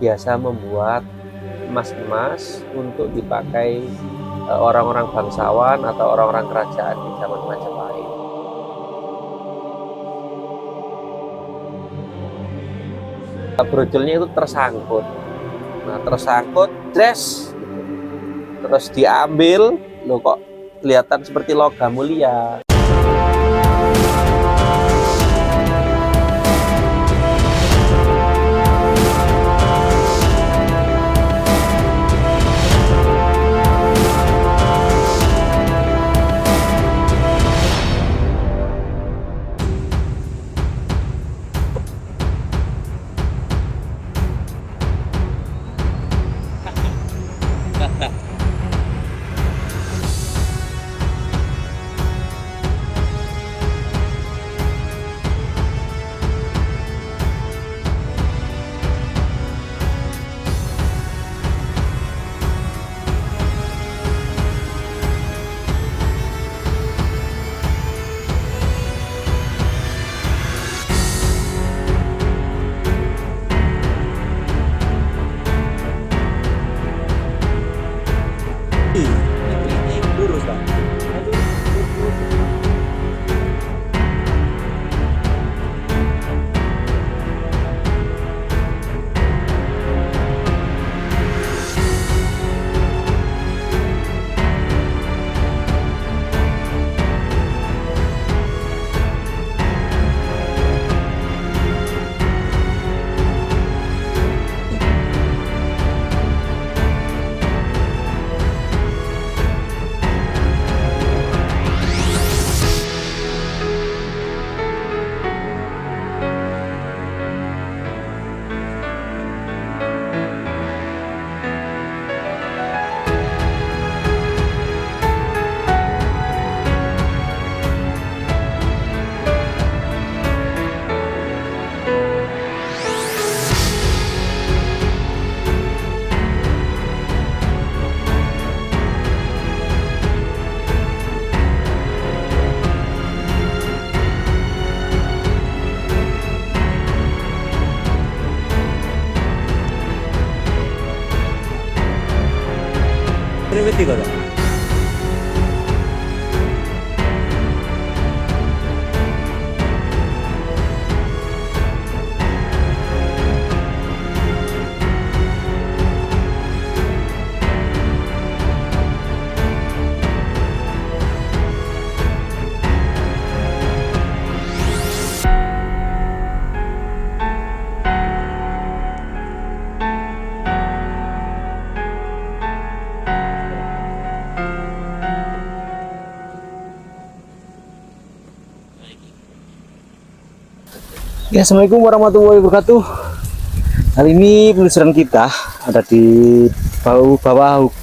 biasa membuat emas-emas untuk dipakai orang-orang bangsawan atau orang-orang kerajaan di zaman Majapahit. Brojolnya itu tersangkut. Nah, tersangkut, dres, terus diambil, loh kok kelihatan seperti logam mulia. Ribet kok. Ya, assalamualaikum warahmatullahi wabarakatuh. Kali ini penelusuran kita ada di bawah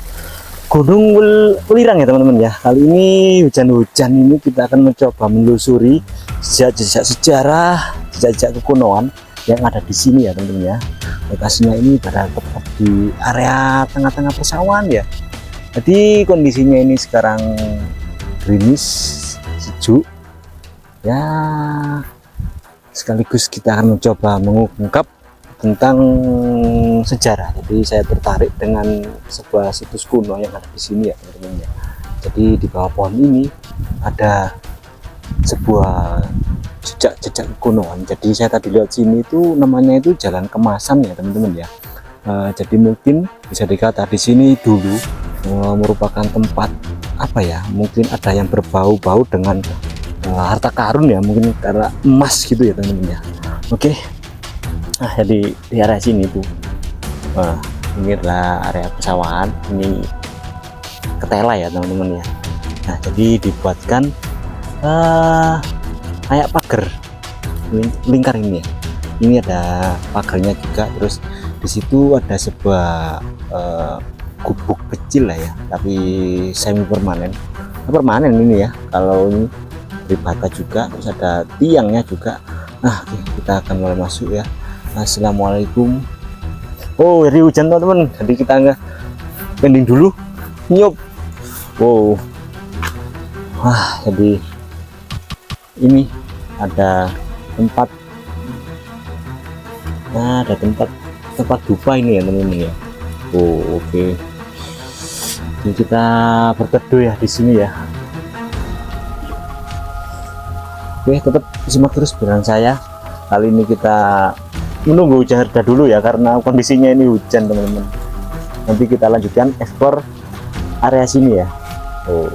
Gunung Welirang ya teman-teman ya. Kali ini hujan-hujan ini kita akan mencoba menelusuri jejak-jejak sejarah, jejak-jejak kekunoan yang ada di sini ya teman-teman ya. Lokasinya ini pada tepat di area tengah-tengah persawahan ya. Jadi kondisinya ini sekarang gerimis, sejuk ya. Sekaligus kita akan mencoba mengungkap tentang sejarah. Jadi saya tertarik dengan sebuah situs kuno yang ada di sini ya teman-teman ya. Jadi di bawah pohon ini ada sebuah jejak-jejak kekunoan. Jadi saya tadi lihat sini itu namanya itu Jalan Kemasan ya teman-teman ya. Jadi mungkin bisa dikata di sini dulu merupakan tempat apa ya? Mungkin ada yang berbau-bau dengan harta karun ya, mungkin karena emas gitu ya teman-teman ya. Oke. Nah, jadi di area sini tuh ini adalah area persawahan, ini ketela ya teman-teman ya. Nah, jadi dibuatkan kayak pagar lingkar ini ya. Ini ada pagarnya juga, terus di situ ada sebuah gubuk kecil lah ya, tapi semi permanen. Permanen ini ya, kalau ini bata juga, terus ada tiangnya juga. Nah, kita akan mulai masuk ya. Assalamualaikum. Oh, jadi hujan teman-teman, jadi kita nggak pending dulu, nyup. Wow, jadi ini ada tempat tempat dupa ini ya teman-teman ya. Oh oke. Jadi kita berteduh ya di sini ya. Oke, tetap simak terus beneran saya. Kali ini kita menunggu hujan reda dulu ya, karena kondisinya ini hujan teman-teman. Nanti kita lanjutkan explore area sini ya. Oh.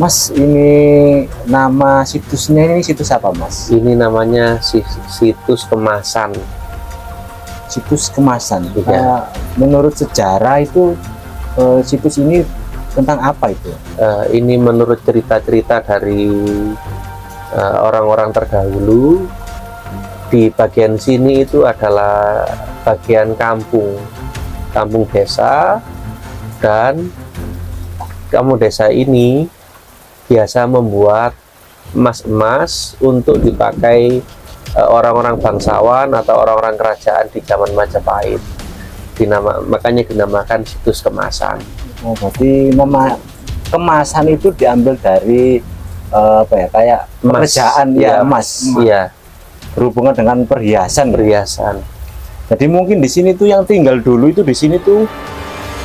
Mas, ini nama situsnya ini situs apa Mas? Ini namanya situs kemasan. Situs kemasan. Iya. Menurut sejarah itu situs ini tentang apa itu? Ini menurut cerita-cerita dari orang-orang terdahulu. Di bagian sini itu adalah bagian kampung desa, dan kampung desa ini biasa membuat emas-emas untuk dipakai orang-orang bangsawan atau orang-orang kerajaan di zaman Majapahit. Makanya dinamakan situs kemasan. Oh, berarti nama kemasan itu diambil dari apa ya, kayak pekerjaan ya, emas. Iya, Berhubungan dengan perhiasan. perhiasan. Jadi mungkin di sini tuh yang tinggal dulu itu di sini tuh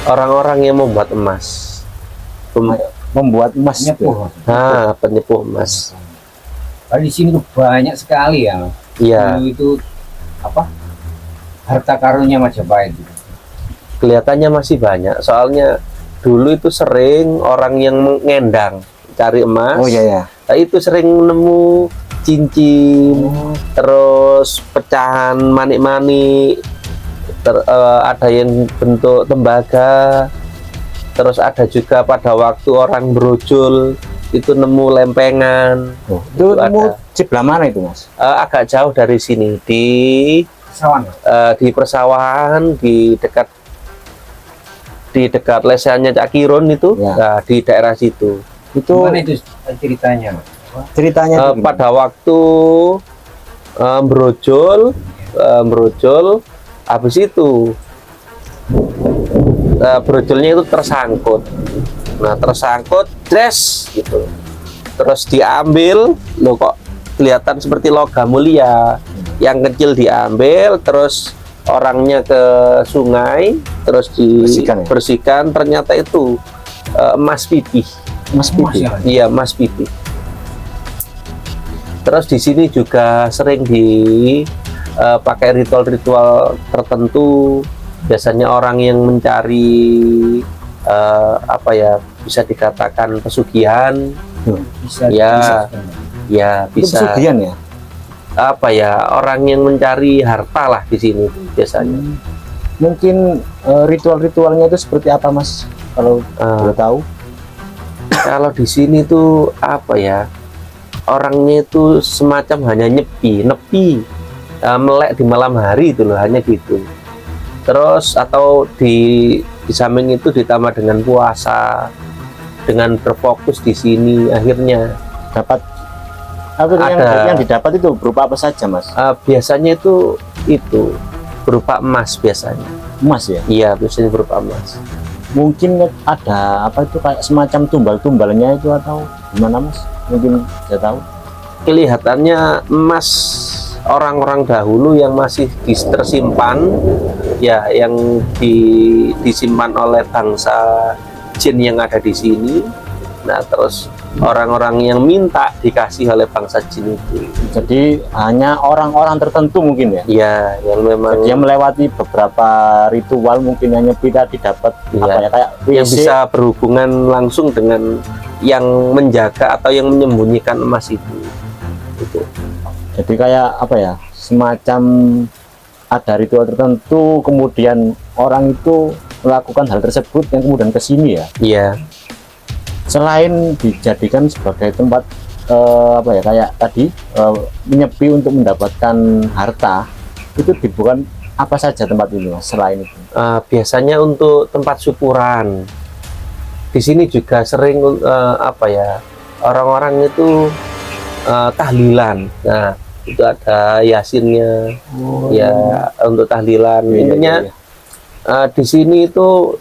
Orang-orang yang membuat emas. membuat emas. Penyepuh. Penyepuh emas. Kalau di sini tuh banyak sekali ya. Iya, Dulu itu apa? Harta karunnya Majapahit. kelihatannya masih banyak. Soalnya dulu itu sering orang yang mengendang cari emas. Oh iya ya. Nah, itu sering nemu cincin, terus pecahan manik-manik, ada yang bentuk tembaga, terus ada juga pada waktu orang brojol itu nemu lempengan. Oh, itu nemu ada. sebelah mana itu Mas? Agak jauh dari sini, di Sawan. persawahan, di dekat lesehannya Cak Kiron itu. Ya. Nah, di daerah situ. Itu Gimana itu ceritanya, Mas? ceritanya tuh gimana? Pada waktu brojol, habis itu brojolnya itu tersangkut. Nah, tersangkut, dres gitu. Terus diambil, loh kok kelihatan seperti logam mulia. Yang kecil diambil, terus orangnya ke sungai, terus dibersihkan. Ternyata itu emas pipih. Mas putih. Mas, ya? Iya, emas pipih. Terus di sini juga sering dipakai ritual-ritual tertentu. Biasanya orang yang mencari apa ya, bisa dikatakan pesugihan. Bisa. Ya. Ya, Itu bisa. pesugihan ya. Apa ya, orang yang mencari harta lah di sini biasanya. Mungkin ritual-ritualnya itu seperti apa Mas? Kalau boleh tahu? Kalau di sini tuh apa ya, orangnya itu semacam hanya nepi, melek di malam hari itu loh, hanya gitu. Terus atau di samping itu ditambah dengan puasa, dengan berfokus di sini, akhirnya Dapat apa yang didapat itu berupa apa saja Mas? biasanya itu berupa emas biasanya. Emas ya. Iya, biasanya berupa emas. Mungkin ada apa itu kayak semacam tumbal-tumbalnya itu atau gimana Mas? Mungkin saya tahu. Kelihatannya emas orang-orang dahulu yang masih tersimpan, ya, yang disimpan oleh bangsa jin yang ada di sini. Nah, terus orang-orang yang minta dikasih oleh bangsa jin itu. Jadi hanya orang-orang tertentu mungkin ya. Ya, yang memang Dia melewati beberapa ritual, mungkin hanya kita didapat Iya. apa ya, kayak yang WC. bisa berhubungan langsung dengan yang menjaga atau yang menyembunyikan emas itu. Itu. Jadi kayak apa ya, semacam ada ritual tertentu, kemudian orang itu melakukan hal tersebut yang kemudian ke sini ya. Iya. Selain dijadikan sebagai tempat apa ya, kayak tadi menyepi untuk mendapatkan harta, itu dibuat apa saja tempat ini Mas selain itu? Biasanya untuk tempat syukuran. Di sini juga sering apa ya, orang-orang itu tahlilan. Nah, itu ada yasinnya. Ya, untuk tahlilan. Intinya di sini itu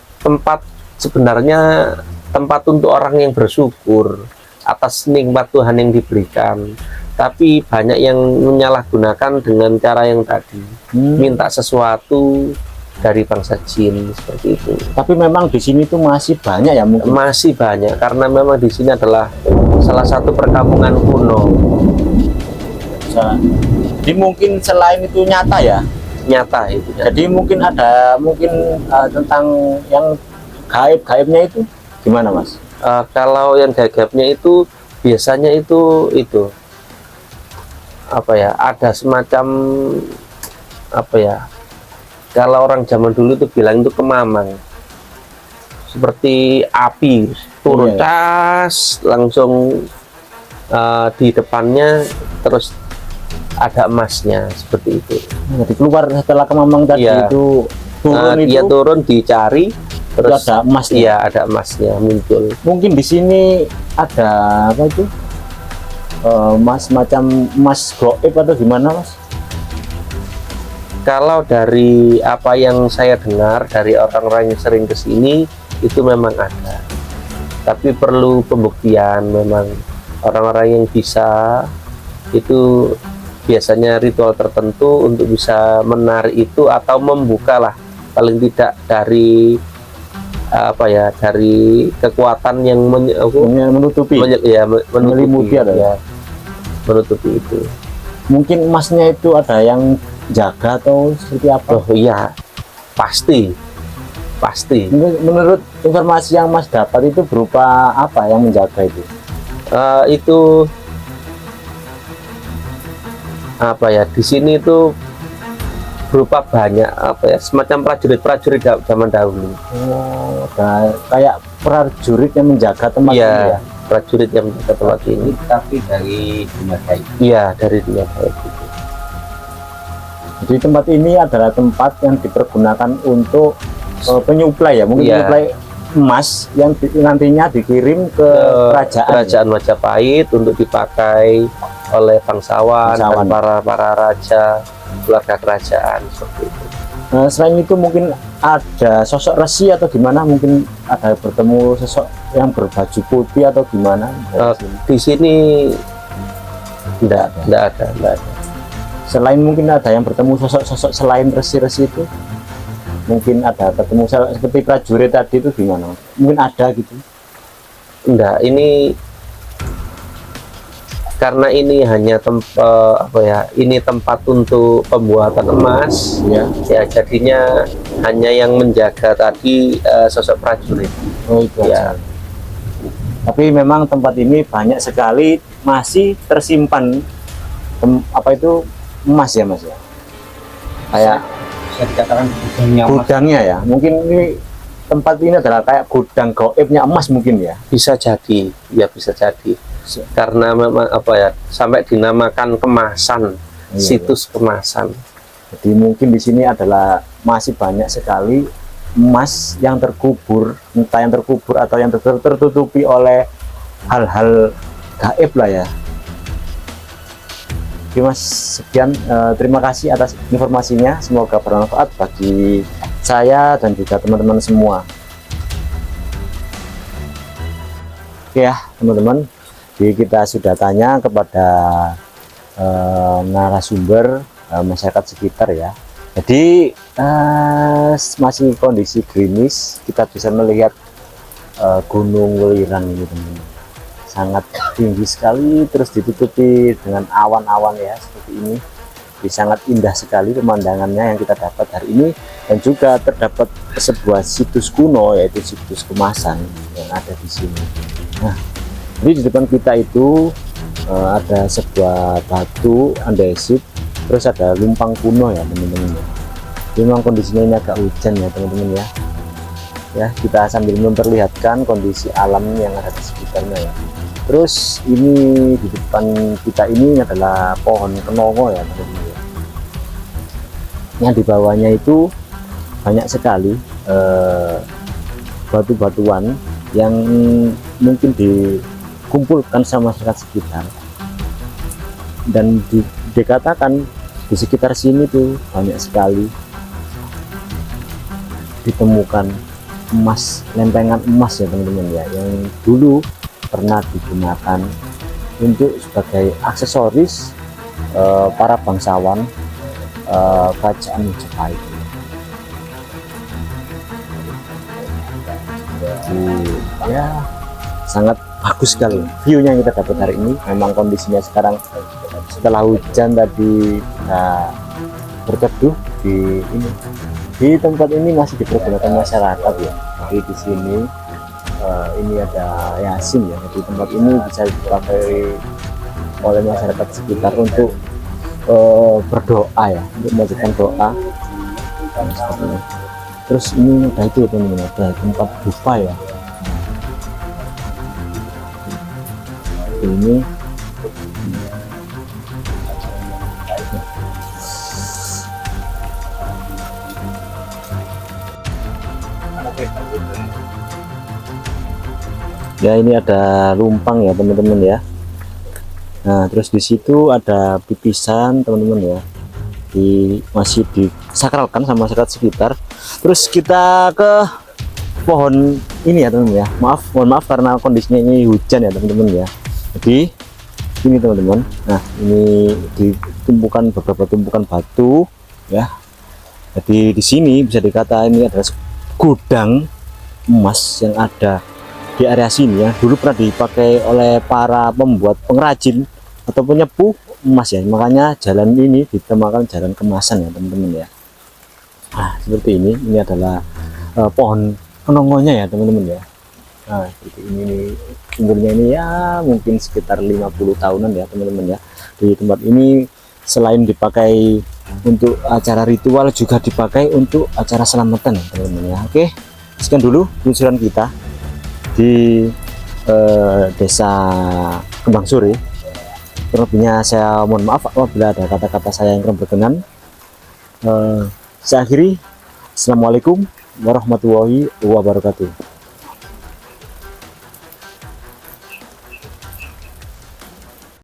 sebenarnya tempat untuk orang yang bersyukur. atas nikmat Tuhan yang diberikan. Tapi banyak yang menyalahgunakan dengan cara yang tadi, minta sesuatu dari bangsa jin seperti itu. Tapi memang di sini tuh masih banyak ya mungkin. Masih banyak karena memang di sini adalah salah satu perkampungan kuno. Jadi mungkin selain itu nyata ya. Nyata itu. Jadi mungkin ada tentang yang gaib-gaibnya itu gimana Mas? Kalau yang gaib-gaibnya itu biasanya itu apa ya, ada semacam apa ya, kalau orang zaman dulu itu bilang itu kemamang, seperti api turun cas langsung di depannya, terus ada emasnya seperti itu. Jadi keluar setelah kemamang tadi itu turun dia turun dicari, terus ada emasnya. Iya, ada emasnya muncul. Mungkin di sini ada apa itu? Mas macam emas goib atau gimana Mas? Kalau dari apa yang saya dengar dari orang-orang yang sering ke sini itu memang ada, tapi perlu pembuktian. Memang orang-orang yang bisa itu biasanya ritual tertentu untuk bisa menarik itu atau membuka lah, paling tidak dari apa ya, dari kekuatan yang menutupi menutupi menutupi itu. Mungkin emasnya itu ada yang jaga atau seperti apa? Oh iya, pasti. Menurut informasi yang Mas dapat itu berupa apa yang menjaga itu? Itu apa ya, di sini itu berupa banyak apa ya, semacam prajurit zaman dahulu. Oh, kayak prajurit yang menjaga tempat ini ya? Prajurit yang menjaga tempat ini. Tapi dari dunia gaib. Iya, dari dunia gaib itu. Jadi tempat ini adalah tempat yang dipergunakan untuk penyuplai ya, mungkin penyuplai emas yang nantinya dikirim ke kerajaan Majapahit untuk dipakai oleh bangsawan. Dan para raja, keluarga kerajaan seperti itu. Selain itu mungkin ada sosok resi atau gimana, mungkin ada bertemu sosok yang berbaju putih atau gimana? Di sini tidak ada. Selain mungkin ada yang bertemu sosok-sosok selain resi-resi itu, mungkin ada ketemu seperti prajurit tadi itu gimana? Mungkin ada gitu? Enggak, ini karena ini hanya tempat untuk pembuatan emas ya, jadinya hanya yang menjaga tadi sosok prajurit. Oh itu ya. Tapi memang tempat ini banyak sekali masih tersimpan emas ya Mas ya, kayak Bisa dikatakan gudangnya ya. Mungkin ini tempat ini adalah kayak gudang gaibnya emas mungkin ya. Bisa jadi, karena memang sampai dinamakan kemasan, situs kemasan. Jadi mungkin di sini adalah masih banyak sekali emas yang terkubur, entah yang terkubur atau yang tertutupi oleh hal-hal gaib lah ya. Oke Mas, sekian, terima kasih atas informasinya, semoga bermanfaat bagi saya dan juga teman-teman semua. Oke ya teman-teman, jadi kita sudah tanya kepada narasumber masyarakat sekitar ya. Jadi masih kondisi gerimis, kita bisa melihat Gunung Welirang ini teman-teman, sangat tinggi sekali, terus ditutupi dengan awan-awan ya seperti ini. Jadi sangat indah sekali pemandangannya yang kita dapat hari ini, dan juga terdapat sebuah situs kuno yaitu situs kemasan yang ada di sini. Nah, jadi di depan kita itu ada sebuah batu andesit, terus ada lumpang kuno ya teman-teman. Memang kondisinya ini agak hujan ya teman-teman ya. Ya, kita sambil memperlihatkan kondisi alam yang ada di sekitarnya ya. Terus ini di depan kita ini adalah pohon kenongo ya teman-teman ya. Yang di bawahnya itu banyak sekali batu-batuan yang mungkin dikumpulkan sama masyarakat sekitar, dan dikatakan di sekitar sini tuh banyak sekali ditemukan emas, lempengan emas ya teman-teman ya, yang dulu pernah digunakan untuk sebagai aksesoris para bangsawan kerajaan Majapahit. Jadi ya sangat bagus sekali view-nya yang kita dapat hari ini. Memang kondisinya sekarang setelah hujan tadi berteduh di ini, di tempat ini masih dipergunakan masyarakat ya. Jadi di sini ini ada yasin ya. Jadi tempat ini bisa dipakai oleh masyarakat sekitar untuk berdoa ya, untuk mengajarkan doa. Seperti ini. Terus ini ada itu teman-teman, ada tempat dupa ya. Ini ya, ini ada lumpang ya teman-teman ya. Nah terus di situ ada pipisan teman-teman ya, masih disakralkan sama masyarakat sekitar. Terus kita ke pohon ini ya teman-teman ya, mohon maaf karena kondisinya ini hujan ya teman-teman ya. Jadi ini teman-teman, nah ini ditumpukan beberapa tumpukan batu ya. Jadi di sini bisa dikatakan ini adalah gudang emas yang ada di area sini ya. Dulu pernah dipakai oleh para pembuat pengrajin atau penyepuh emas ya, makanya jalan ini dinamakan jalan kemasan ya teman-teman ya. Nah seperti ini adalah pohon penongonya ya teman-teman ya. Nah seperti ini umurnya ini ya mungkin sekitar 50 tahunan ya teman-teman ya. Di tempat ini selain dipakai untuk acara ritual juga dipakai untuk acara selamatan teman-teman ya. Oke, sekian dulu penelusuran kita di desa Kembang Suri. Terlebihnya saya mohon maaf apabila ada kata-kata saya yang kurang berkenan. Saya akhiri. Assalamualaikum warahmatullahi wabarakatuh.